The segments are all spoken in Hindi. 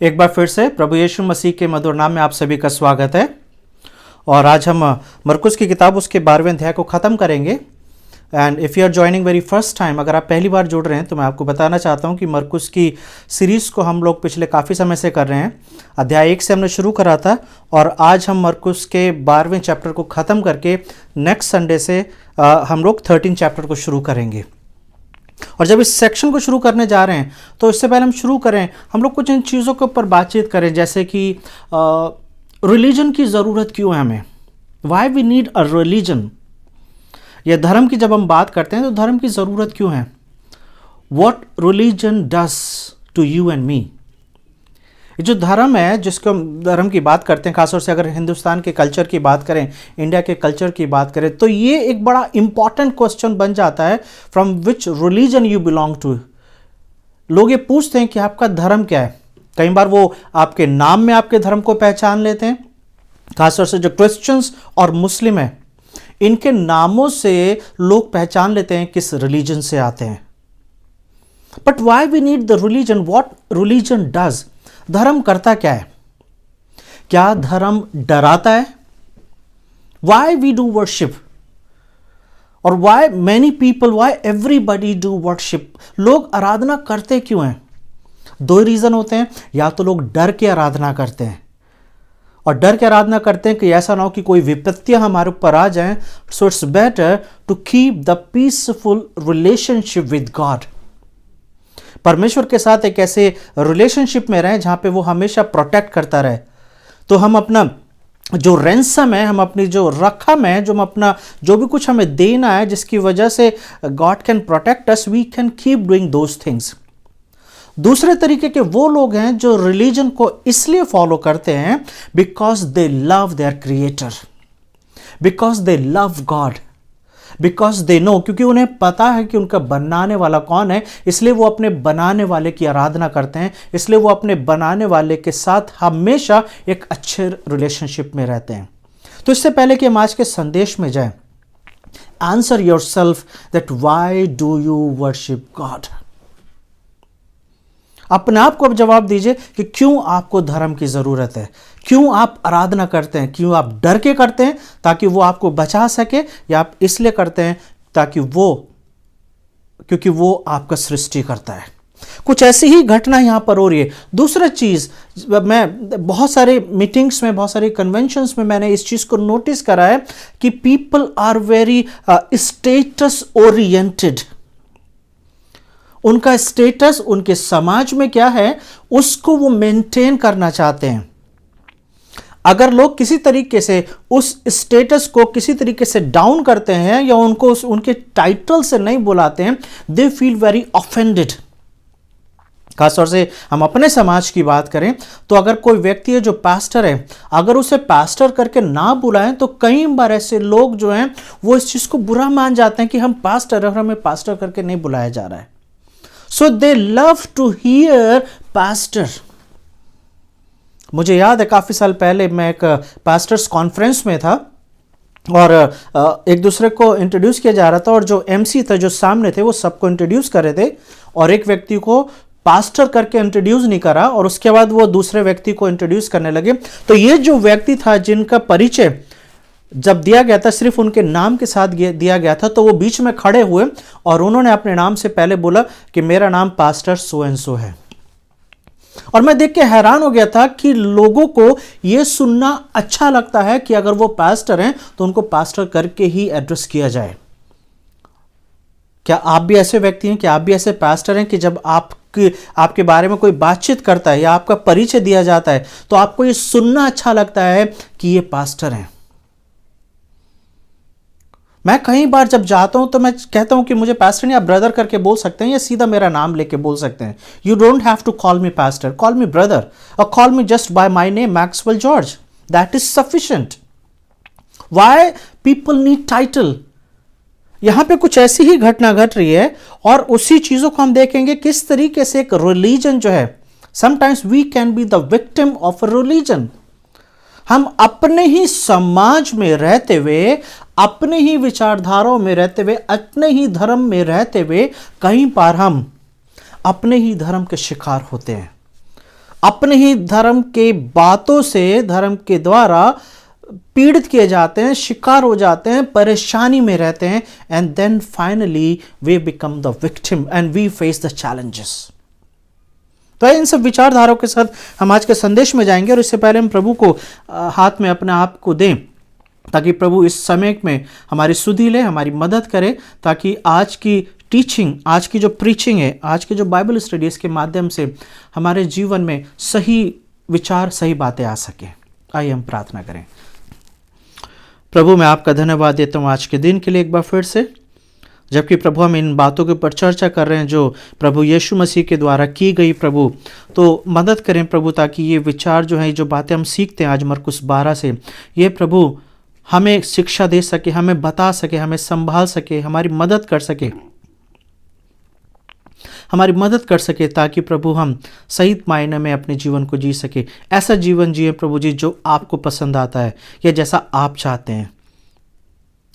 एक बार फिर से प्रभु यीशु मसीह के मधुर नाम में आप सभी का स्वागत है। और आज हम मरकुस की किताब उसके 12वें अध्याय को ख़त्म करेंगे। And if you are joining very first time, अगर आप पहली बार जुड़ रहे हैं तो मैं आपको बताना चाहता हूं कि मरकुस की सीरीज़ को हम लोग पिछले काफ़ी समय से कर रहे हैं। अध्याय 1 से हमने शुरू करा था और आज हम मरकुस के 12वें चैप्टर को ख़त्म करके नेक्स्ट संडे से हम लोग 13 चैप्टर को शुरू करेंगे। और जब इस सेक्शन को शुरू करने जा रहे हैं तो इससे पहले हम शुरू करें, हम लोग कुछ इन चीज़ों के ऊपर बातचीत करें, जैसे कि रिलीजन की ज़रूरत क्यों है हमें, why we need a religion. यह धर्म की जब हम बात करते हैं तो धर्म की ज़रूरत क्यों है, what religion does to you and me. ये जो धर्म है, जिसको हम धर्म की बात करते हैं, खासतौर से अगर हिंदुस्तान के कल्चर की बात करें, इंडिया के कल्चर की बात करें, तो ये एक बड़ा इंपॉर्टेंट क्वेश्चन बन जाता है, from which religion you belong to. लोग ये पूछते हैं कि आपका धर्म क्या है। कई बार वो आपके नाम में आपके धर्म को पहचान लेते हैं। खासतौर से जो क्रिश्चियंस और मुस्लिम हैं, इनके नामों से लोग पहचान लेते हैं किस रिलीजन से आते हैं। But why we need the religion, what religion does. धर्म करता क्या है? क्या धर्म डराता है? वाई वी डू वर्शिप, और why many people, why everybody do worship. लोग आराधना करते क्यों हैं? दो रीजन होते हैं। या तो लोग डर के आराधना करते हैं, और डर के आराधना करते हैं कि ऐसा ना हो कि कोई विपत्तियां हमारे ऊपर आ जाएं। So it's better to keep the peaceful relationship with God. परमेश्वर के साथ एक ऐसे रिलेशनशिप में रहें जहां पे वो हमेशा प्रोटेक्ट करता रहे। तो हम अपना जो रैंसम है, हम अपनी जो रकम है, जो हम अपना जो भी कुछ हमें देना है, जिसकी वजह से God can protect us, we can keep doing those things. दूसरे तरीके के वो लोग हैं जो रिलीजन को इसलिए फॉलो करते हैं because they love their creator, because they love God, because they know, क्योंकि उन्हें पता है कि उनका बनाने वाला कौन है, इसलिए वो अपने बनाने वाले की आराधना करते हैं। इसलिए वो अपने बनाने वाले के साथ हमेशा एक अच्छे रिलेशनशिप में रहते हैं। तो इससे पहले कि हम आज के संदेश में जाएं, answer your self that why do you worship God. अपने आप को अब जवाब दीजिए कि क्यों आपको धर्म की जरूरत है, क्यों आप आराधना करते हैं, क्यों आप डर के करते हैं ताकि वो आपको बचा सके, या आप इसलिए करते हैं क्योंकि वो आपका सृष्टि करता है। कुछ ऐसी ही घटना यहां पर हो रही है। दूसरा चीज, मैं बहुत सारे मीटिंग्स में, बहुत सारे कन्वेंशंस में मैंने इस चीज को नोटिस करा है कि people are very status oriented. उनका स्टेटस उनके समाज में क्या है उसको वो मेंटेन करना चाहते हैं। अगर लोग किसी तरीके से उस स्टेटस को किसी तरीके से डाउन करते हैं या उनको उनके टाइटल से नहीं बुलाते हैं, दे फील वेरी ऑफेंडेड। खासतौर से हम अपने समाज की बात करें तो अगर कोई व्यक्ति है जो पास्टर है, अगर उसे पास्टर करके ना बुलाएं तो कई बार ऐसे लोग जो हैं वो इस चीज को बुरा मान जाते हैं कि हम पास्टर और हमें पास्टर करके नहीं बुलाया जा रहा है। So they love to hear pastor. मुझे याद है काफ़ी साल पहले मैं एक पास्टर्स कॉन्फ्रेंस में था और एक दूसरे को इंट्रोड्यूस किया जा रहा था, और जो एमसी थे जो सामने थे वो सबको इंट्रोड्यूस कर रहे थे, और एक व्यक्ति को पास्टर करके इंट्रोड्यूस नहीं करा, और उसके बाद वो दूसरे व्यक्ति को इंट्रोड्यूस करने लगे। तो ये जो व्यक्ति था जिनका परिचय जब दिया गया था सिर्फ उनके नाम के साथ दिया गया था, तो वो बीच में खड़े हुए और उन्होंने अपने नाम से पहले बोला कि मेरा नाम पास्टर सो एंड सो है। और मैं देख के हैरान हो गया था कि लोगों को यह सुनना अच्छा लगता है कि अगर वो पास्टर हैं तो उनको पास्टर करके ही एड्रेस किया जाए। क्या आप भी ऐसे व्यक्ति हैं, क्या आप भी ऐसे पास्टर हैं कि जब आपके बारे में कोई बातचीत करता है या आपका परिचय दिया जाता है तो आपको ये सुनना अच्छा लगता है कि ये पास्टर हैं? मैं कई बार जब जाता हूं तो मैं कहता हूं कि मुझे पास्टर नहीं, आप ब्रदर करके बोल सकते हैं या सीधा मेरा नाम लेके बोल सकते हैं। You don't have to call me pastor, call me brother, और call me just by my name Maxwell George, that is sufficient. Why people need title? यहां पे कुछ ऐसी ही घटना घट रही है, और उसी चीजों को हम देखेंगे किस तरीके से एक रिलीजन जो है, sometimes we can be the victim of a religion. हम अपने ही समाज में रहते हुए, अपने ही विचारधाराओं में रहते हुए, अपने ही धर्म में रहते हुए कई बार हम अपने ही धर्म के शिकार होते हैं। अपने ही धर्म के बातों से, धर्म के द्वारा पीड़ित किए जाते हैं, शिकार हो जाते हैं, परेशानी में रहते हैं, and then finally we become the victim and we face the challenges. तो इन सब विचारधाराओं के साथ हम आज के संदेश में जाएंगे, और इससे पहले हम प्रभु को हाथ में अपने आप को दें, ताकि प्रभु इस समय में हमारी सुधि ले, हमारी मदद करे, ताकि आज की टीचिंग, आज की जो प्रीचिंग है, आज की जो बाइबल स्टडीज के माध्यम से हमारे जीवन में सही विचार, सही बातें आ सके। आइए हम प्रार्थना करें। प्रभु, मैं आपका धन्यवाद देता हूँ आज के दिन के लिए एक बार फिर से, जबकि प्रभु हम इन बातों के ऊपर चर्चा कर रहे हैं जो प्रभु यीशु मसीह के द्वारा की गई। प्रभु तो मदद करें प्रभु, ताकि ये विचार जो है, जो बातें हम सीखते हैं आज मरकुस 12 से, ये प्रभु हमें शिक्षा दे सके, हमें बता सके, हमें संभाल सके, हमारी मदद कर सके, ताकि प्रभु हम सही मायने में अपने जीवन को जी सके। ऐसा जीवन जिए प्रभु जी जो आपको पसंद आता है, या जैसा आप चाहते हैं।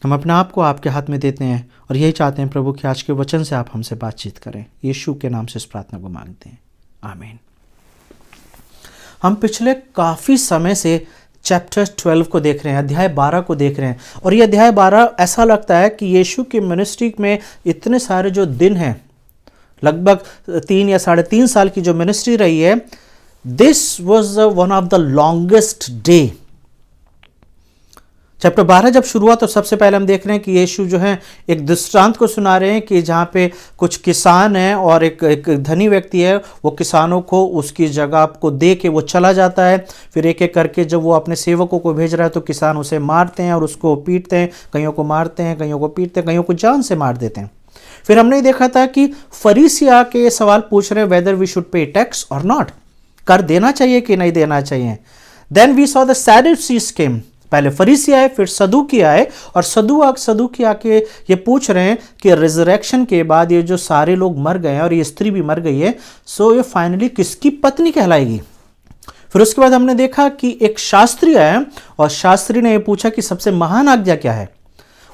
हम अपने आप को आपके हाथ में देते हैं, और यही चाहते हैं प्रभु कि आज के वचन से आप हमसे बातचीत करें। यीशु के नाम से इस प्रार्थना को मांगते हैं, आमीन। हम पिछले काफ़ी समय से चैप्टर 12 को देख रहे हैं, अध्याय 12 को देख रहे हैं, और ये अध्याय 12 ऐसा लगता है कि यीशु की मिनिस्ट्री में इतने सारे जो दिन हैं, लगभग 3 या 3.5 साल की जो मिनिस्ट्री रही है, this was one of the longest day. Chapter 12 जब शुरू हुआ तो सबसे पहले हम देख रहे हैं कि यीशु जो है एक दृष्टांत को सुना रहे हैं कि जहाँ पे कुछ किसान हैं और एक धनी व्यक्ति है, वो किसानों को उसकी जगह को दे के वो चला जाता है। फिर एक एक करके जब वो अपने सेवकों को भेज रहा है तो किसान उसे मारते हैं और उसको पीटते हैं, कईयों को मारते हैं, कईयों को पीटते हैं, कईयों को जान से मार देते हैं। फिर हमने देखा था कि फरीसी आके ये सवाल पूछ रहे हैं whether we should pay tax और नॉट, कर देना चाहिए कि नहीं देना चाहिए। Then we saw the Sadducees came, पहले फरीसी आए, फिर सदूकी आए, और सदूकी आके ये पूछ रहे हैं कि रिजरेक्शन के बाद ये जो सारे लोग मर गए हैं और ये स्त्री भी मर गई है, सो ये फाइनली किसकी पत्नी कहलाएगी। फिर उसके बाद हमने देखा कि एक शास्त्री आया और शास्त्री ने ये पूछा कि सबसे महान आज्ञा क्या है।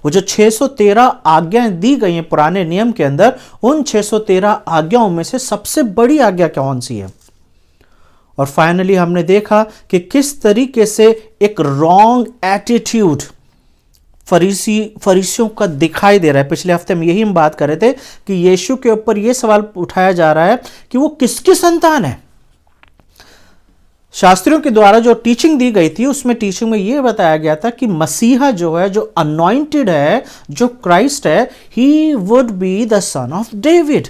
वो जो 613 आज्ञाएं दी गई हैं पुराने नियम के अंदर, उन 613 आज्ञाओं में से सबसे बड़ी आज्ञा कौन सी है। और फाइनली हमने देखा कि किस तरीके से एक रॉन्ग एटीट्यूड फरीसियों का दिखाई दे रहा है। पिछले हफ्ते में यही हम बात कर रहे थे कि यीशु के ऊपर यह सवाल उठाया जा रहा है कि वो किसकी संतान है। शास्त्रियों के द्वारा जो टीचिंग दी गई थी, उसमें टीचिंग में यह बताया गया था कि मसीहा जो है, जो अनॉइंटेड है, जो क्राइस्ट है, he would be the son of David.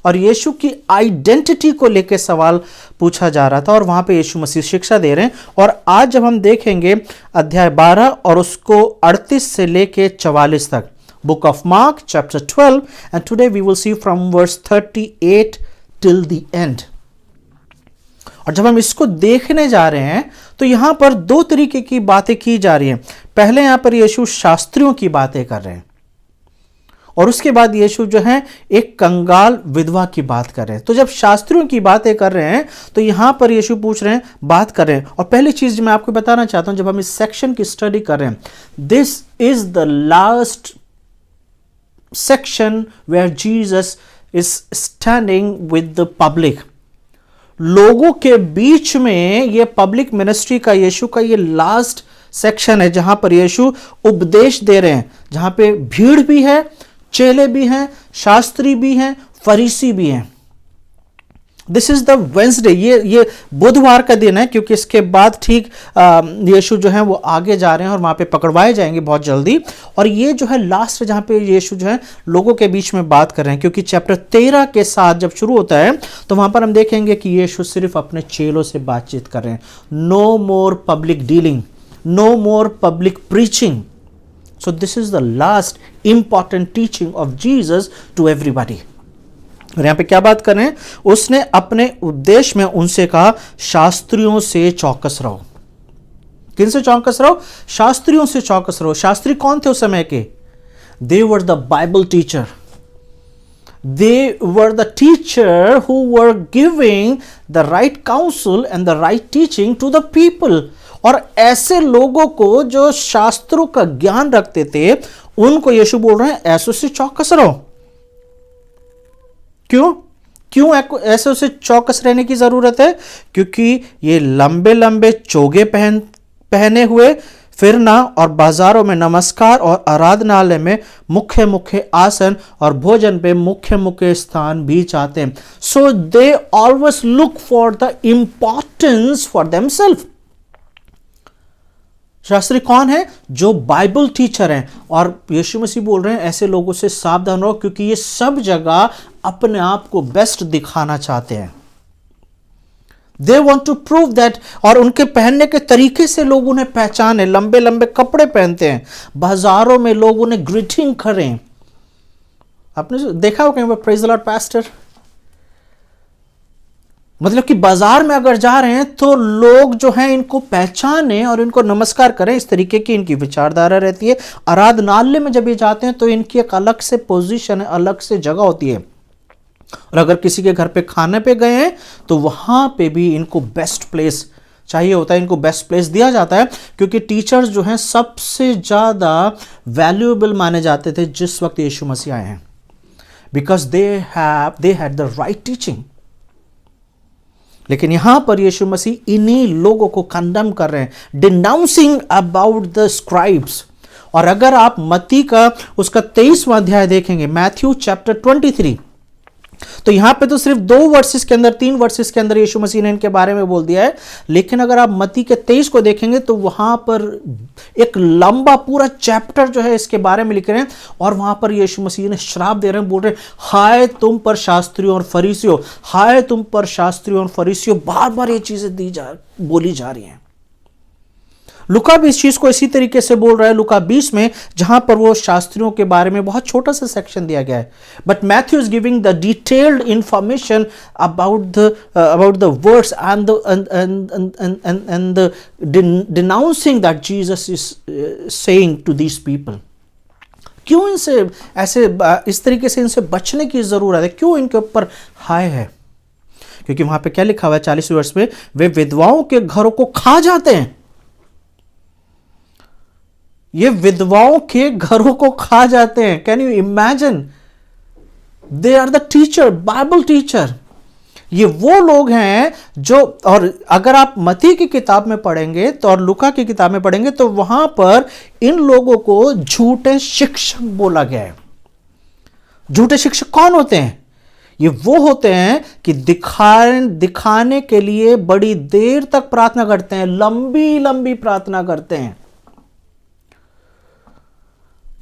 और यीशु की आइडेंटिटी को लेकर सवाल पूछा जा रहा था, और वहां पे यीशु मसीह शिक्षा दे रहे हैं। और आज जब हम देखेंगे अध्याय 12 और उसको 38 से लेके 44 तक, book of Mark chapter 12, and today we will see from verse 38 till the end. और जब हम इसको देखने जा रहे हैं तो यहां पर दो तरीके की बातें की जा रही हैं। पहले यहां पर यीशु शास्त्रियों की बातें कर रहे हैं, और उसके बाद यीशु जो है एक कंगाल विधवा की बात कर रहे हैं। तो जब शास्त्रियों की बातें कर रहे हैं तो यहां पर यीशु पूछ रहे हैं, बात कर रहे हैं। और पहली चीज मैं आपको बताना चाहता हूं, जब हम इस सेक्शन की स्टडी कर रहे हैं, this is the last section where Jesus is standing with the public. लोगों के बीच में ये पब्लिक मिनिस्ट्री का यीशु का ये लास्ट सेक्शन है, जहां पर यीशु उपदेश दे रहे हैं, जहां पे भीड़ भी है, चेले भी हैं, शास्त्री भी हैं, फरीसी भी हैं। दिस इज द वेंसडे, ये बुधवार का दिन है, क्योंकि इसके बाद ठीक यीशु जो है वो आगे जा रहे हैं और वहां पे पकड़वाए जाएंगे बहुत जल्दी। और ये जो है लास्ट जहां पे यीशु जो है लोगों के बीच में बात कर रहे हैं, क्योंकि चैप्टर 13 के साथ जब शुरू होता है तो वहां पर हम देखेंगे कि यीशु सिर्फ अपने चेलों से बातचीत कर रहे हैं। No more public dealing, no more public preaching. So this is the last important teaching of Jesus to everybody. और यहां पे क्या बात कर रहे हैं, उसने अपने उपदेश में उनसे कहा, शास्त्रियों से चौकस रहो। किन से चौकस रहो? शास्त्रियों से चौकस रहो। शास्त्री कौन थे उस समय के? They were the Bible teacher. They were the teacher who were giving the right counsel and the right teaching to the people. और ऐसे लोगों को जो शास्त्रों का ज्ञान रखते थे, उनको यीशु बोल रहे हैं ऐसों से चौकस रहो। क्यों? क्यों ऐसे उसे चौकस रहने की जरूरत है? क्योंकि ये लंबे लंबे चोगे पहने हुए फिरना और बाजारों में नमस्कार और आराधनालय में मुख्य मुख्य आसन और भोजन पे मुख्य मुख्य स्थान भी चाहते हैं. So they always look for the importance for themselves. Shastri कौन है? जो बाइबल टीचर हैं. और यीशु मसीह बोल रहे हैं ऐसे लोगों से सावधान रहो, क्योंकि ये सब जगह अपने आप को बेस्ट दिखाना चाहते हैं. They want to prove that. और उनके पहनने के तरीके से लोग उन्हें पहचाने. लंबे लंबे कपड़े पहनते हैं, बाजारों में लोग उन्हें ग्रीटिंग करें. आपने देखा हो कहीं पर प्रेज द लॉर्ड पास्टर, मतलब कि बाजार में अगर जा रहे हैं तो लोग जो हैं इनको पहचाने और इनको नमस्कार करें. इस तरीके की इनकी विचारधारा रहती है. आराधनालय में जब ये जाते हैं तो इनकी एक अलग से पोजीशन है, अलग से जगह होती है. और अगर किसी के घर पे खाने पे गए हैं तो वहां पे भी इनको बेस्ट प्लेस चाहिए होता है. इनको बेस्ट प्लेस दिया जाता है, क्योंकि टीचर्स जो हैं सबसे ज्यादा वैल्यूएबल माने जाते थे जिस वक्त यीशु मसीह आए हैं. Because they had the right teaching. लेकिन यहां पर यीशु मसीह इन्हीं लोगों को कंडेम कर रहे हैं, डिनाउंसिंग अबाउट द स्क्राइब्स. और अगर आप मत्ती का उसका 23वां अध्याय देखेंगे, मैथ्यू चैप्टर 23, तो यहां पे तो सिर्फ 2 वर्सेस के अंदर, 3 वर्सेस के अंदर यीशु मसीह ने इनके बारे में बोल दिया है. लेकिन अगर आप मत्ती के 23 को देखेंगे तो वहां पर एक लंबा पूरा चैप्टर जो है इसके बारे में लिख रहे हैं. और वहां पर यीशु मसीह ने श्राप दे रहे हैं, बोल रहे हैं हाय तुम पर शास्त्रियों और फरीसियों, हाय तुम पर शास्त्रियों और फरीसियों. बार बार ये चीजें बोली जा रही हैं. लुका भी इस चीज को इसी तरीके से बोल रहा है लुका 20 में, जहां पर वो शास्त्रियों के बारे में बहुत छोटा सा सेक्शन दिया गया है. But Matthew is giving the detailed information about the words and the denouncing that Jesus is saying to these people. क्यों इनसे ऐसे इस तरीके से इनसे बचने की जरूरत है? क्यों इनके ऊपर हाय है? क्योंकि वहां पे क्या लिखा हुआ है 40वें वर्ष में, वे विधवाओं के घरों को खा जाते हैं. ये विधवाओं के घरों को खा जाते हैं. Can you imagine? They are the teacher, Bible teacher. ये वो लोग हैं जो, और अगर आप मत्ती की किताब में पढ़ेंगे तो और लुका की किताब में पढ़ेंगे तो वहां पर इन लोगों को झूठे शिक्षक बोला गया है. झूठे शिक्षक कौन होते हैं? ये वो होते हैं कि दिखाने के लिए बड़ी देर तक प्रार्थना करते हैं, लंबी लंबी प्रार्थना करते हैं.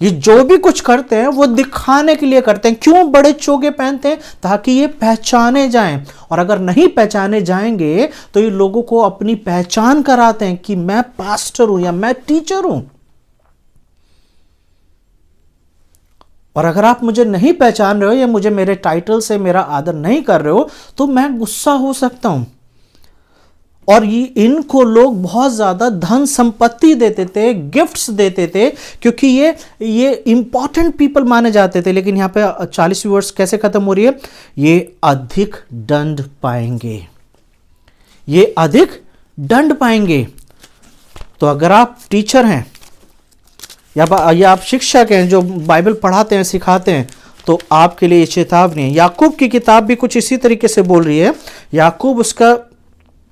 ये जो भी कुछ करते हैं वो दिखाने के लिए करते हैं. क्यों बड़े चोगे पहनते हैं? ताकि ये पहचाने जाएं. और अगर नहीं पहचाने जाएंगे तो ये लोगों को अपनी पहचान कराते हैं कि मैं पास्टर हूं या मैं टीचर हूं. और अगर आप मुझे नहीं पहचान रहे हो या मुझे मेरे टाइटल से मेरा आदर नहीं कर रहे हो तो मैं गुस्सा हो सकता हूं. और ये इनको लोग बहुत ज्यादा धन संपत्ति देते थे, गिफ्ट्स देते थे, क्योंकि ये इंपॉर्टेंट पीपल माने जाते थे. लेकिन यहां पे 40वीं वर्ष कैसे खत्म हो रही है? ये अधिक दंड पाएंगे, ये अधिक दंड पाएंगे. तो अगर आप टीचर हैं या आप शिक्षक हैं जो बाइबल पढ़ाते हैं, सिखाते हैं, तो आपके लिए चेतावनी है. याकूब की किताब भी कुछ इसी तरीके से बोल रही है. याकूब उसका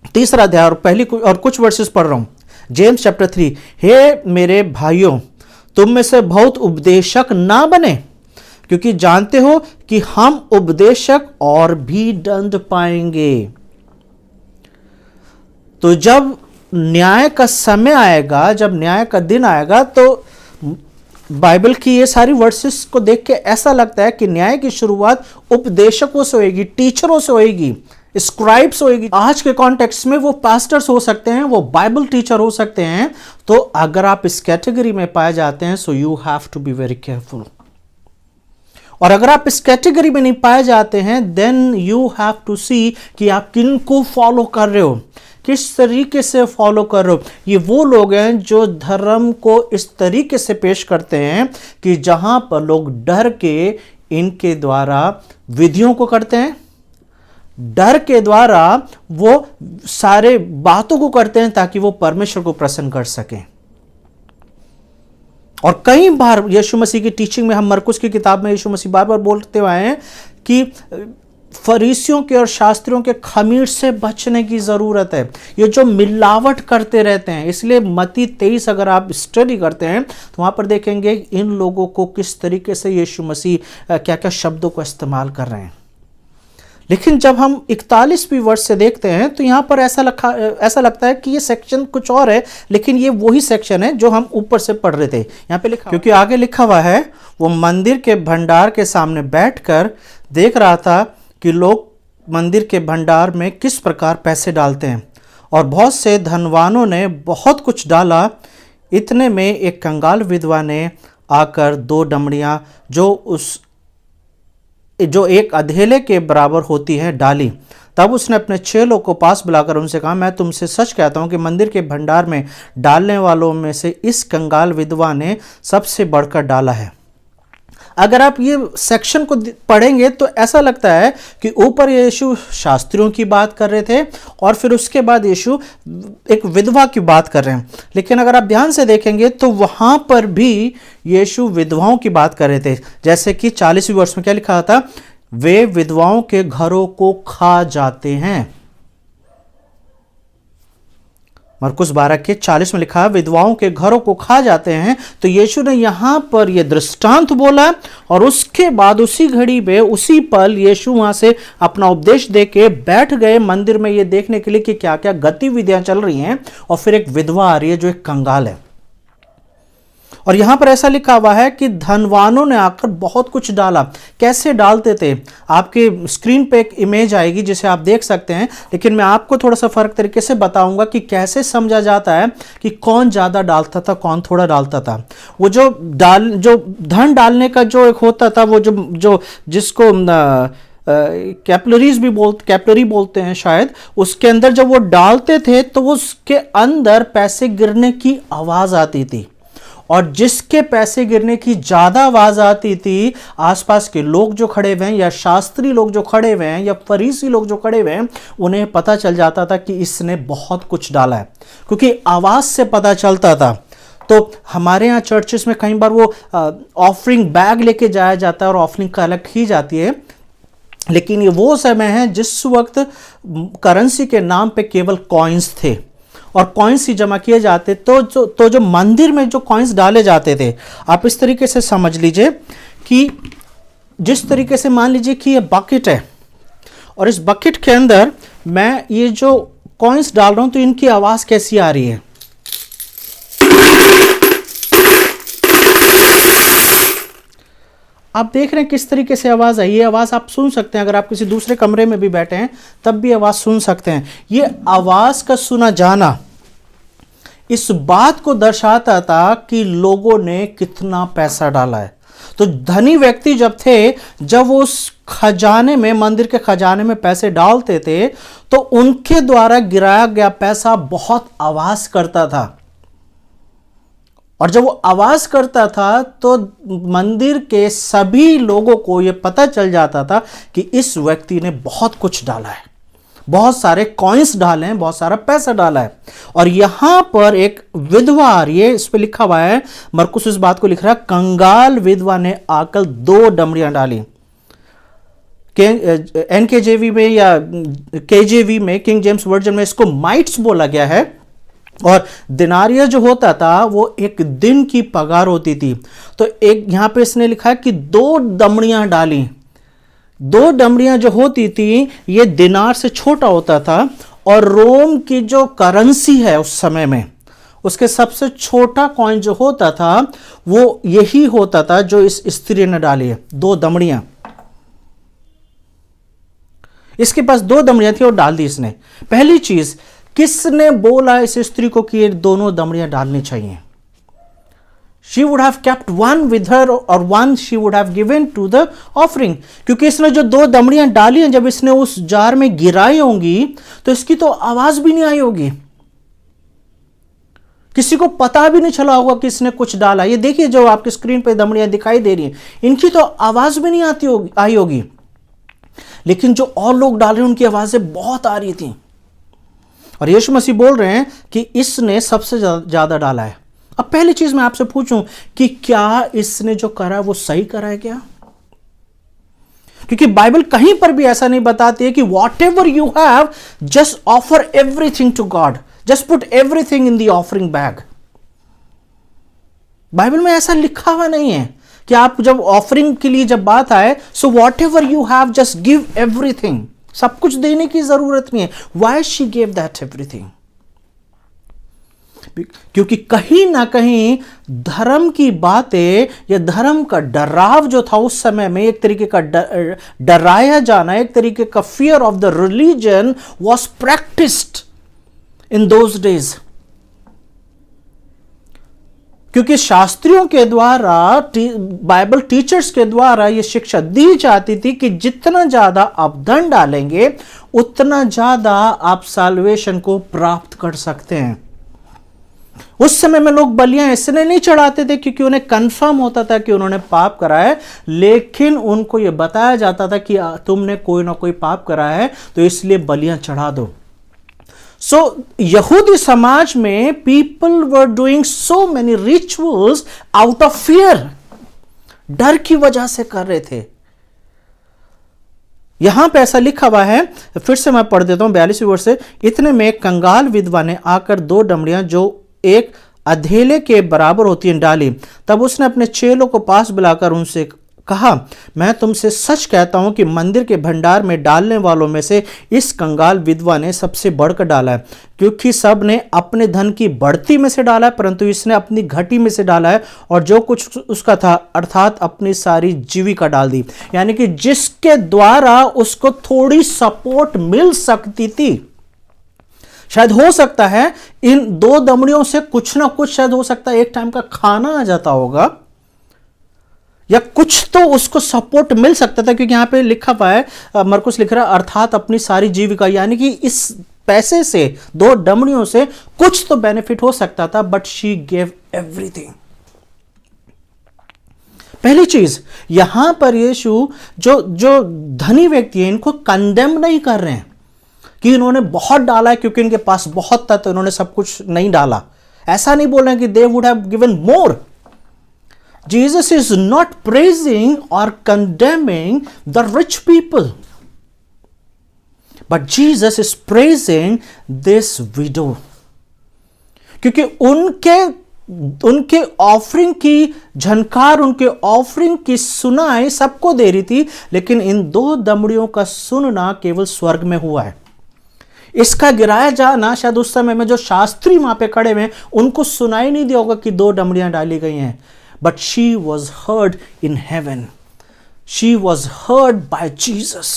3रा अध्याय और कुछ वर्सेस पढ़ रहा हूं. जेम्स चैप्टर 3, हे मेरे भाइयों, तुम में से बहुत उपदेशक ना बने, क्योंकि जानते हो कि हम उपदेशक और भी दंड पाएंगे. तो जब न्याय का समय आएगा, जब न्याय का दिन आएगा, तो बाइबल की ये सारी वर्सेस को देख के ऐसा लगता है कि न्याय की शुरुआत उपदेशकों से होगी, टीचरों से होगी, स्क्राइब्स होगी. आज के कॉन्टेक्स्ट में वो पास्टर्स हो सकते हैं, वो बाइबल टीचर हो सकते हैं. तो अगर आप इस कैटेगरी में पाए जाते हैं, so you have to be very careful. और अगर आप इस कैटेगरी में नहीं पाए जाते हैं, देन यू हैव टू सी कि आप किन को फॉलो कर रहे हो, किस तरीके से फॉलो कर रहे हो. ये वो लोग हैं जो धर्म को इस तरीके से पेश करते हैं कि जहां पर लोग डर के इनके द्वारा विधियों को करते हैं, डर के द्वारा वो सारे बातों को करते हैं ताकि वो परमेश्वर को प्रसन्न कर सकें. और कई बार यीशु मसीह की टीचिंग में, हम मरकुस की किताब में यीशु मसीह बार बार बोलते हुए आए हैं कि फरीसियों के और शास्त्रियों के खमीर से बचने की ज़रूरत है। ये जो मिलावट करते रहते हैं, इसलिए मत्ती 23 अगर आप स्टडी करते हैं तो वहाँ पर देखेंगे इन लोगों को किस तरीके से यीशु मसीह क्या क्या शब्दों को इस्तेमाल कर रहे हैं। लेकिन जब हम 41वीं वर्ष से देखते हैं तो यहाँ पर ऐसा लगता है कि ये सेक्शन कुछ और है, लेकिन ये वही सेक्शन है जो हम ऊपर से पढ़ रहे थे। यहाँ पे लिखा, क्योंकि आगे लिखा हुआ है, वो मंदिर के भंडार के सामने बैठकर देख रहा था कि लोग मंदिर के भंडार में किस प्रकार पैसे डालते हैं, और बहुत से धनवानों ने बहुत कुछ डाला। इतने में एक कंगाल विधवा ने आकर 2 डमड़ियां जो एक अधेले के बराबर होती है डाली। तब उसने अपने चेलों को पास बुलाकर उनसे कहा, मैं तुमसे सच कहता हूं कि मंदिर के भंडार में डालने वालों में से इस कंगाल विधवा ने सबसे बढ़कर डाला है। अगर आप ये सेक्शन को पढ़ेंगे तो ऐसा लगता है कि ऊपर यीशु शास्त्रियों की बात कर रहे थे और फिर उसके बाद यीशु एक विधवा की बात कर रहे हैं। लेकिन अगर आप ध्यान से देखेंगे तो वहां पर भी यीशु विधवाओं की बात कर रहे थे। जैसे कि 40वीं वर्ष में क्या लिखा था, वे विधवाओं के घरों को खा जाते हैं। मरकुस 12 के 40 में लिखा है, विधवाओं के घरों को खा जाते हैं। तो यीशु ने यहां पर यह दृष्टांत बोला और उसके बाद उसी घड़ी पे उसी पल यीशु वहां से अपना उपदेश देके बैठ गए मंदिर में, ये देखने के लिए कि क्या क्या गतिविधियां चल रही हैं। और फिर एक विधवा आ रही है जो एक कंगाल है, और यहां पर ऐसा लिखा हुआ है कि धनवानों ने आकर बहुत कुछ डाला। कैसे डालते थे, आपके स्क्रीन पे एक इमेज आएगी जिसे आप देख सकते हैं, लेकिन मैं आपको थोड़ा सा फर्क तरीके से बताऊंगा कि कैसे समझा जाता है कि कौन ज्यादा डालता था, कौन थोड़ा डालता था। वो जो धन डालने का जो एक होता था, वो जो जिसको कैपिलरी बोलते हैं शायद, उसके अंदर जब वो डालते थे तो उसके अंदर पैसे गिरने की आवाज आती थी, और जिसके पैसे गिरने की ज्यादा आवाज आती थी, आसपास के लोग जो खड़े हुए हैं या शास्त्री लोग जो खड़े हुए हैं या फरीसी लोग जो खड़े हुए हैं, उन्हें पता चल जाता था कि इसने बहुत कुछ डाला है, क्योंकि आवाज से पता चलता था। तो हमारे यहाँ चर्चेस में कई बार वो ऑफरिंग बैग लेके जाया जाता है और ऑफरिंग कलेक्ट की जाती है, लेकिन ये वो समय है जिस वक्त करेंसी के नाम पे केवल कॉइन्स थे और कॉइन्स ही जमा किए जाते। तो जो मंदिर में जो कॉइन्स डाले जाते थे, आप इस तरीके से समझ लीजिए कि जिस तरीके से मान लीजिए कि ये बकेट है और इस बकेट के अंदर मैं ये जो कॉइन्स डाल रहा हूं, तो इनकी आवाज कैसी आ रही है। आप देख रहे हैं किस तरीके से आवाज आई। ये आवाज आप सुन सकते हैं, अगर आप किसी दूसरे कमरे में भी बैठे हैं तब भी आवाज सुन सकते हैं। ये आवाज का सुना जाना इस बात को दर्शाता था कि लोगों ने कितना पैसा डाला है। तो धनी व्यक्ति जब थे, जब वो उस खजाने में, मंदिर के खजाने में पैसे डालते थे, तो उनके द्वारा गिराया गया पैसा बहुत आवाज करता था, और जब वो आवाज करता था तो मंदिर के सभी लोगों को यह पता चल जाता था कि इस व्यक्ति ने बहुत कुछ डाला है, बहुत सारे कॉइन्स डाले हैं, बहुत सारा पैसा डाला है। और यहां पर एक विधवा आ रही है, इस पे लिखा हुआ है, मरकुस इस बात को लिख रहा है, कंगाल विधवा ने आकर 2 डमड़ियां डाली। NKJV में या KJV में, किंग जेम्स वर्जन में, इसको माइट्स बोला गया है। और दिनारिया जो होता था वो एक दिन की पगार होती थी। तो एक यहां पे इसने लिखा है कि 2 डमड़ियां डाली। 2 डमड़ियां जो होती थी, ये दिनार से छोटा होता था, और रोम की जो करेंसी है उस समय में, उसके सबसे छोटा कॉइन जो होता था वो यही होता था जो इस स्त्री ने डाली है, 2 दमड़ियां। इसके पास 2 दमड़ियां थी और डाल दी इसने। पहली चीज, किसने बोला इस स्त्री को कि ये दोनों दमड़ियां डालनी चाहिए? She would have kept one with her or one she would have given to the offering, क्योंकि इसने जो 2 दमड़ियां डाली हैं, जब इसने उस जार में गिराई होंगी तो इसकी तो आवाज भी नहीं आई होगी, किसी को पता भी नहीं चला होगा कि इसने कुछ डाला। ये देखिए जो आपकी स्क्रीन पे दमड़ियां दिखाई दे रही हैं, इनकी तो आवाज भी नहीं आई होगी, लेकिन जो और लोग डाल रहे हैं उनकी आवाजें बहुत आ रही थी। और यीशु मसीह बोल रहे हैं कि इसने सबसे ज्यादा डाला है। अब पहली चीज मैं आपसे पूछूं कि क्या इसने जो करा वो सही करा है क्या? क्योंकि बाइबल कहीं पर भी ऐसा नहीं बताती है कि whatever you have just offer everything to God, just put everything in the offering bag. Bible में ऐसा लिखा हुआ नहीं है कि आप जब ऑफरिंग के लिए जब बात आए, so what ever you have just give everything, सब कुछ देने की जरूरत नहीं है। Why she give that everything? क्योंकि कहीं ना कहीं धर्म की बातें या धर्म का डराव जो था उस समय में, एक तरीके का डराया जाना, एक तरीके का fear of the religion was practised in those days. क्योंकि शास्त्रियों के द्वारा, बाइबल टीचर्स के द्वारा यह शिक्षा दी जाती थी कि जितना ज्यादा आप धन डालेंगे उतना ज्यादा आप साल्वेशन को प्राप्त कर सकते हैं। उस समय में लोग बलियां इसलिए नहीं चढ़ाते थे क्योंकि उन्हें कंफर्म होता था कि उन्होंने पाप करा है, लेकिन उनको यह बताया जाता था कि तुमने कोई ना कोई पाप करा है, तो इसलिए बलियां चढ़ा दो। सो यहूदी समाज में people were doing so many rituals out of fear, डर की वजह से कर रहे थे। यहां पे ऐसा लिखा हुआ है, फिर से मैं पढ़ देता हूं 42वें वर्ष से। इतने में एक कंगाल विधवा ने आकर 2 दमड़ियां जो एक अधेले के बराबर होती हैं डाली। तब उसने अपने चेलों को पास बुलाकर उनसे कहा, मैं तुमसे सच कहता हूं कि मंदिर के भंडार में डालने वालों में से इस कंगाल विधवा ने सबसे बढ़कर डाला है, क्योंकि सब ने अपने धन की बढ़ती में से डाला है, परंतु इसने अपनी घटी में से डाला है और जो कुछ उसका था अर्थात अपनी सारी जीविका डाल दी। यानी कि जिसके द्वारा उसको थोड़ी सपोर्ट मिल सकती थी। शायद हो सकता है इन 2 दमड़ियों से कुछ ना कुछ, शायद हो सकता है एक टाइम का खाना आ जाता होगा या कुछ तो उसको सपोर्ट मिल सकता था, क्योंकि यहां पे लिखा हुआ है, मरकुस लिख रहा है अर्थात अपनी सारी जीविका, यानी कि इस पैसे से 2 दमड़ियों से कुछ तो बेनिफिट हो सकता था, बट शी गिव एवरीथिंग। पहली चीज यहां पर यीशु जो धनी व्यक्ति है इनको कंडेम नहीं कर रहे हैं कि इन्होंने बहुत डाला है क्योंकि इनके पास बहुत था तो इन्होंने सब कुछ नहीं डाला। ऐसा नहीं बोल रहे हैं कि they would have given more. Jesus is not praising or condemning the rich people, but Jesus is praising this widow, क्योंकि उनके ऑफरिंग की झनकार, उनके ऑफरिंग की सुनाई सबको दे रही थी, लेकिन इन 2 दमड़ियों का सुनना केवल स्वर्ग में हुआ है। इसका गिराया जाना शायद उस समय में जो शास्त्री वहां पे खड़े हुए उनको सुनाई नहीं दिया होगा कि 2 दमड़ियां डाली गई हैं, but she was heard in heaven. She was heard by Jesus.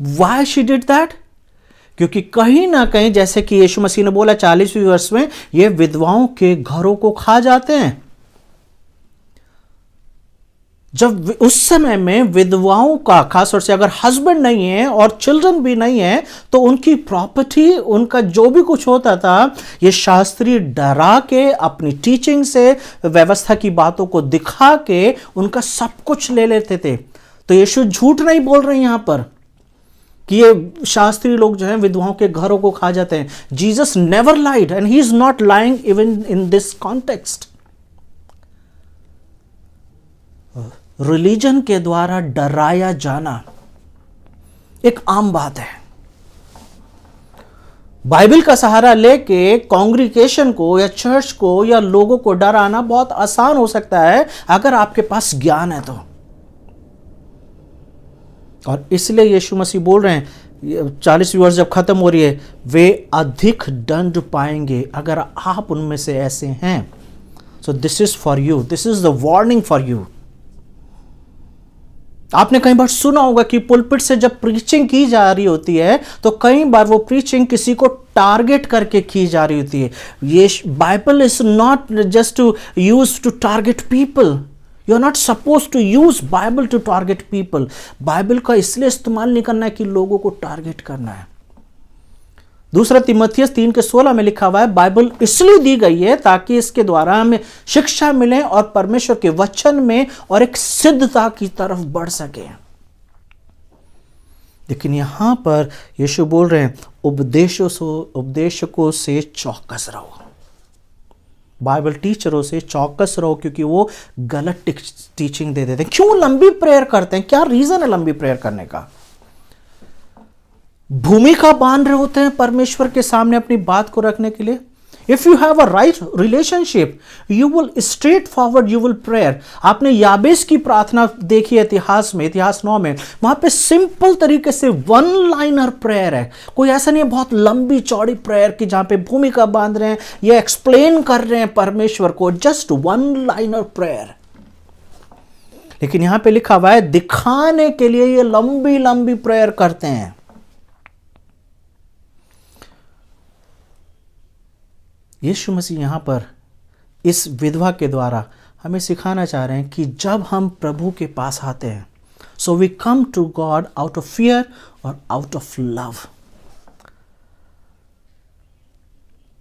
Why she did that? क्योंकि कहीं ना कहीं जैसे कि यीशु मसीह ने बोला 40वें वर्ष में, ये विधवाओं के घरों को खा जाते हैं। जब उस समय में विधवाओं का, खासतौर से अगर हस्बैंड नहीं है और चिल्ड्रन भी नहीं है, तो उनकी प्रॉपर्टी, उनका जो भी कुछ होता था, ये शास्त्री डरा के अपनी टीचिंग से, व्यवस्था की बातों को दिखा के उनका सब कुछ ले लेते थे। तो यीशु झूठ नहीं बोल रहे हैं यहां पर कि ये शास्त्री लोग जो हैं विधवाओं के घरों को खा जाते हैं। Jesus never lied and he is not lying even in this context. Religion के द्वारा डराया जाना एक आम बात है। बाइबल का सहारा लेके कांग्रीगेशन को या चर्च को या लोगों को डराना बहुत आसान हो सकता है अगर आपके पास ज्ञान है तो। और इसलिए यीशु मसीह बोल रहे हैं 40वीं वर्ष जब खत्म हो रही है, वे अधिक दंड पाएंगे अगर आप उनमें से ऐसे हैं। So this is for you, this is the warning for you. आपने कई बार सुना होगा कि पुलपिट से जब प्रीचिंग की जा रही होती है तो कई बार वो प्रीचिंग किसी को टारगेट करके की जा रही होती है। ये Bible is not just to use to target people. You are not suppose to use Bible to target people. Bible का इसलिए इस्तेमाल नहीं करना है कि लोगों को टारगेट करना है। दूसरा तीमुथियुस 3:16 में लिखा हुआ है, बाइबल इसलिए दी गई है ताकि इसके द्वारा हमें शिक्षा मिले और परमेश्वर के वचन में और एक सिद्धता की तरफ बढ़ सके। लेकिन यहां पर यीशु बोल रहे हैं, उपदेशकों से चौकस रहो। बाइबल टीचरों से चौकस रहो, क्योंकि वो गलत टीचिंग दे देते हैं। क्यों लंबी प्रेयर करते हैं? क्या रीजन है लंबी प्रेयर करने का? भूमिका बांध रहे होते हैं परमेश्वर के सामने अपनी बात को रखने के लिए। If you have a right relationship you will straight forward, you will prayer. आपने याबेस की प्रार्थना देखी है इतिहास में, इतिहास 9 में, वहां पे सिंपल तरीके से वन लाइनर प्रेयर है। कोई ऐसा नहीं है बहुत लंबी चौड़ी प्रेयर की जहां पे भूमिका बांध रहे हैं या एक्सप्लेन कर रहे हैं परमेश्वर को, जस्ट वन लाइनर प्रेयर। लेकिन यहां पे लिखा हुआ है दिखाने के लिए ये लंबी लंबी प्रेयर करते हैं। यीशु मसीह यहां पर इस विधवा के द्वारा हमें सिखाना चाह रहे हैं कि जब हम प्रभु के पास आते हैं, so we come to God out of fear और आउट ऑफ लव।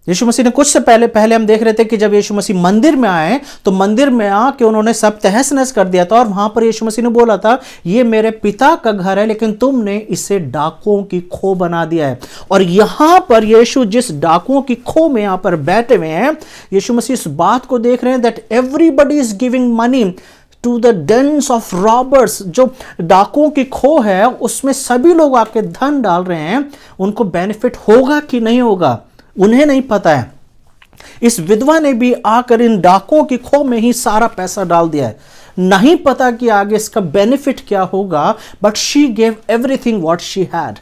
यीशु मसीह ने कुछ से पहले हम देख रहे थे कि जब यीशु मसीह मंदिर में आए तो मंदिर में आके उन्होंने सब तहस नहस कर दिया था, और वहां पर यीशु मसीह ने बोला था ये मेरे पिता का घर है, लेकिन तुमने इसे डाकुओं की खो बना दिया है। और यहां पर यीशु जिस डाकुओं की खो में यहां पर बैठे हुए हैं, यीशु मसीह इस बात को देख रहे हैं that everybody is giving money to the dens of robbers. जो डाकुओं की खो है उसमें सभी लोग आके धन डाल रहे हैं, उनको बेनिफिट होगा कि नहीं होगा उन्हें नहीं पता है। इस विधवा ने भी आकर इन डाकुओं की खो में ही सारा पैसा डाल दिया है, नहीं पता कि आगे इसका बेनिफिट क्या होगा, but she gave everything what she had.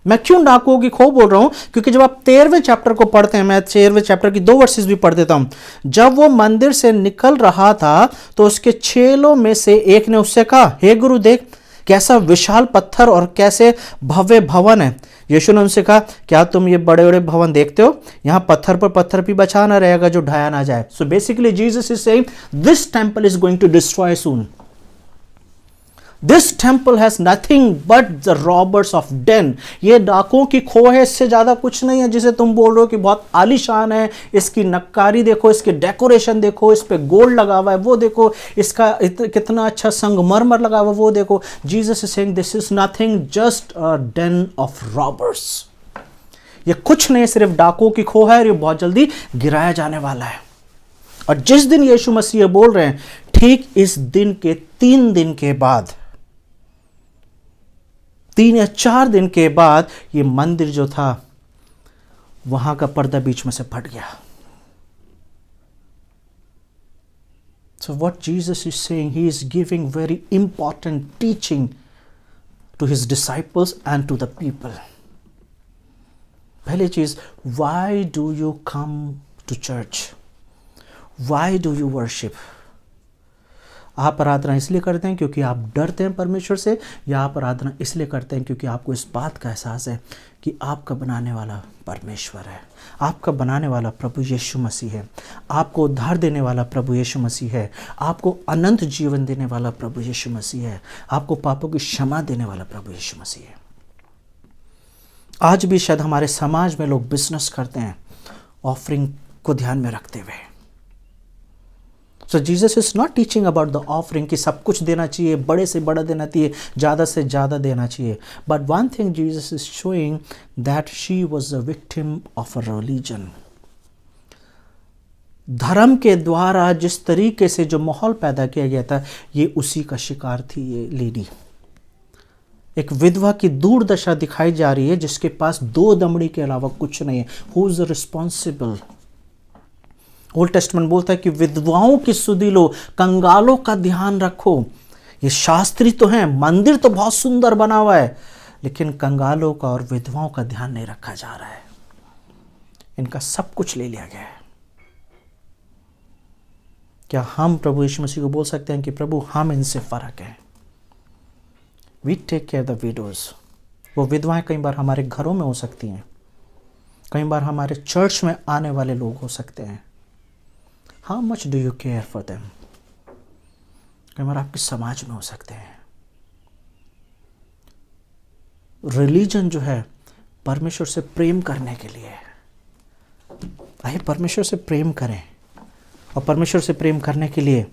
मैं क्यों डाकुओं की खो बोल रहा हूं? क्योंकि जब आप 13वें चैप्टर को पढ़ते हैं, मैं 13वें चैप्टर की 2 वर्सेस भी पढ़ देता हूं। जब वो मंदिर से निकल रहा था तो उसके चेलों में से एक ने उससे कहा, हे गुरु देख कैसा विशाल पत्थर और कैसे भव्य भवन है। यीशु ने उनसे कहा, क्या तुम ये बड़े बड़े भवन देखते हो? यहां पत्थर पर पत्थर भी बचा ना रहेगा जो ढाया ना जाए। So basically Jesus is saying this temple is going to destroy soon. This temple has nothing but the robbers of den. ये डाकुओं की खो है, इससे ज्यादा कुछ नहीं है जिसे तुम बोल रहे हो कि बहुत आलीशान है। इसकी नक्कारी देखो, इसके डेकोरेशन देखो, इस पे गोल्ड लगा हुआ है वो देखो, इसका कितना अच्छा संगमरमर लगा हुआ है वो देखो। Jesus is saying this is nothing just a Dane of robbers. ये कुछ नहीं, सिर्फ डाकुओं की खो है और ये बहुत जल्दी गिराया जाने वाला है। और जिस दिन यीशु मसीह बोल रहे हैं, ठीक इस दिन के 3 दिन के बाद, 3 या 4 दिन के बाद ये मंदिर जो था वहां का पर्दा बीच में से फट गया। So what Jesus is saying, he is giving very important teaching to his disciples and to the people. पहली चीज, why do you come to church? Why do you worship? आप आराधना इसलिए करते हैं क्योंकि आप डरते हैं परमेश्वर से, या आप आराधना इसलिए करते हैं क्योंकि आपको इस बात का एहसास है कि आपका बनाने वाला परमेश्वर है, आपका बनाने वाला प्रभु यीशु मसीह है, आपको उद्धार देने वाला प्रभु यीशु मसीह है, आपको अनंत जीवन देने वाला प्रभु यीशु मसीह है, आपको पापों की क्षमा देने वाला प्रभु यीशु मसीह है। आज भी शायद हमारे समाज में लोग बिजनेस करते हैं ऑफरिंग को ध्यान में रखते हुए। So Jesus is not teaching about the offering कि सब कुछ देना चाहिए, बड़े से बड़ा देना चाहिए, ज़्यादा से ज़्यादा देना चाहिए। But one thing Jesus is showing that she was a victim of a religion. धर्म के द्वारा जिस तरीके से जो माहौल पैदा किया गया था, ये उसी का शिकार थी ये लेडी। एक विधवा की दुर्दशा दिखाई जा रही है जिसके पास 2 दमड़ी के अलावा कुछ नहीं है। Who is responsible? Old testament बोलता है कि विधवाओं की सुधि लो, कंगालों का ध्यान रखो। ये शास्त्री तो हैं, मंदिर तो बहुत सुंदर बना हुआ है, लेकिन कंगालों का और विधवाओं का ध्यान नहीं रखा जा रहा है। इनका सब कुछ ले लिया गया है। क्या हम प्रभु यीशु मसीह को बोल सकते हैं कि प्रभु हम इनसे फर्क हैं? We take care the widows. वो विधवाएं कई बार हमारे घरों में हो सकती हैं, कई बार हमारे चर्च में आने वाले लोग हो सकते हैं। How much do you care for them? कई बार आपके समाज में हो सकते हैं। रिलीजन जो है परमेश्वर से प्रेम करने के लिए। आइए परमेश्वर से प्रेम करें, और परमेश्वर से प्रेम करने के लिए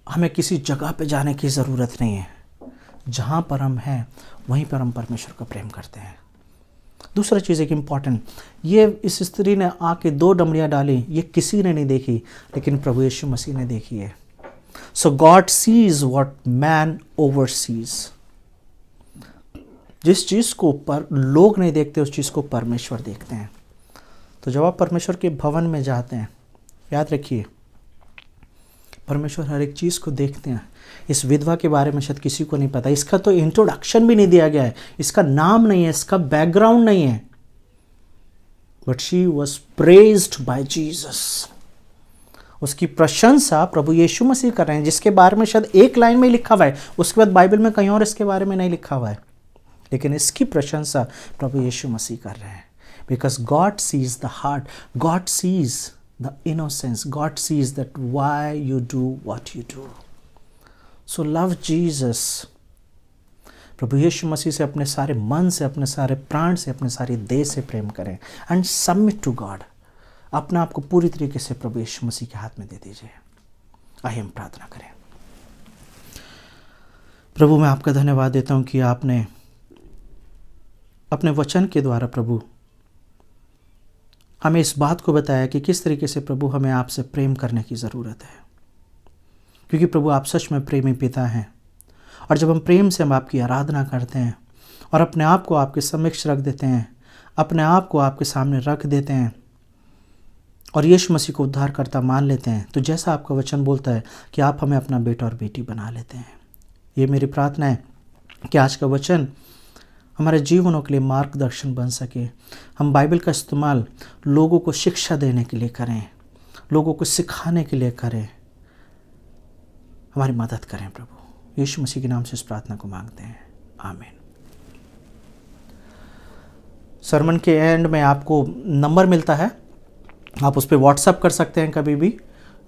हमें किसी जगह पे जाने की ज़रूरत नहीं है। जहाँ पर हम हैं वहीं पर हम परमेश्वर का प्रेम करते हैं। दूसरा चीज़ एक इम्पॉर्टेंट, ये इस स्त्री ने आके 2 डमरियाँ डाली, ये किसी ने नहीं देखी, लेकिन प्रभु यीशु मसीह ने देखी है। So God sees what man over sees. जिस चीज़ को पर लोग नहीं देखते, उस चीज़ को परमेश्वर देखते हैं। तो जब आप परमेश्वर के भवन में जाते हैं, याद रखिए परमेश्वर हर एक चीज़ को देखते हैं। इस विधवा के बारे में शायद किसी को नहीं पता, इसका तो इंट्रोडक्शन भी नहीं दिया गया है, इसका नाम नहीं है, इसका बैकग्राउंड नहीं है, but she was praised by Jesus. उसकी प्रशंसा प्रभु यीशु मसीह कर रहे हैं, जिसके बारे में शायद एक लाइन में लिखा हुआ है, उसके बाद बाइबल में कहीं और इसके बारे में नहीं लिखा हुआ है, लेकिन इसकी प्रशंसा प्रभु यीशु मसीह कर रहे हैं। Because God sees the heart, God sees the innocence, God sees that why you do what you do. So love Jesus. प्रभु यीशु मसीह से अपने सारे मन से, अपने सारे प्राण से, अपने सारी देह से प्रेम करें एंड सबमिट टू गॉड। अपने आप को पूरी तरीके से प्रभु यीशु मसीह के हाथ में दे दीजिए। आइए हम प्रार्थना करें। प्रभु मैं आपका धन्यवाद देता हूँ कि आपने अपने वचन के द्वारा प्रभु हमें इस बात को बताया कि किस तरीके से प्रभु हमें आपसे प्रेम करने की ज़रूरत है, क्योंकि प्रभु आप सच में प्रेमी पिता हैं। और जब हम प्रेम से हम आपकी आराधना करते हैं और अपने आप को आपके समक्ष रख देते हैं, अपने आप को आपके सामने रख देते हैं और यीशु मसीह को उद्धारकर्ता मान लेते हैं, तो जैसा आपका वचन बोलता है कि आप हमें अपना बेटा और बेटी बना लेते हैं। ये मेरी प्रार्थना है कि आज का वचन हमारे जीवनों के लिए मार्गदर्शन बन सके। हम बाइबल का इस्तेमाल लोगों को शिक्षा देने के लिए करें, लोगों को सिखाने के लिए करें। हमारी मदद करें प्रभु, यीशु मसीह के नाम से इस प्रार्थना को मांगते हैं, आमीन। सरमन के एंड में आपको नंबर मिलता है, आप उस पर व्हाट्सअप कर सकते हैं कभी भी,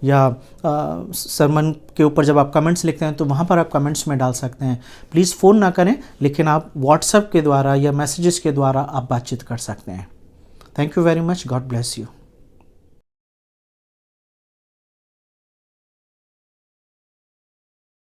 या सरमन के ऊपर जब आप कमेंट्स लिखते हैं तो वहाँ पर आप कमेंट्स में डाल सकते हैं। प्लीज़ फ़ोन ना करें, लेकिन आप व्हाट्सएप के द्वारा या मैसेजेस के द्वारा आप बातचीत कर सकते हैं। Thank you very much, God bless you.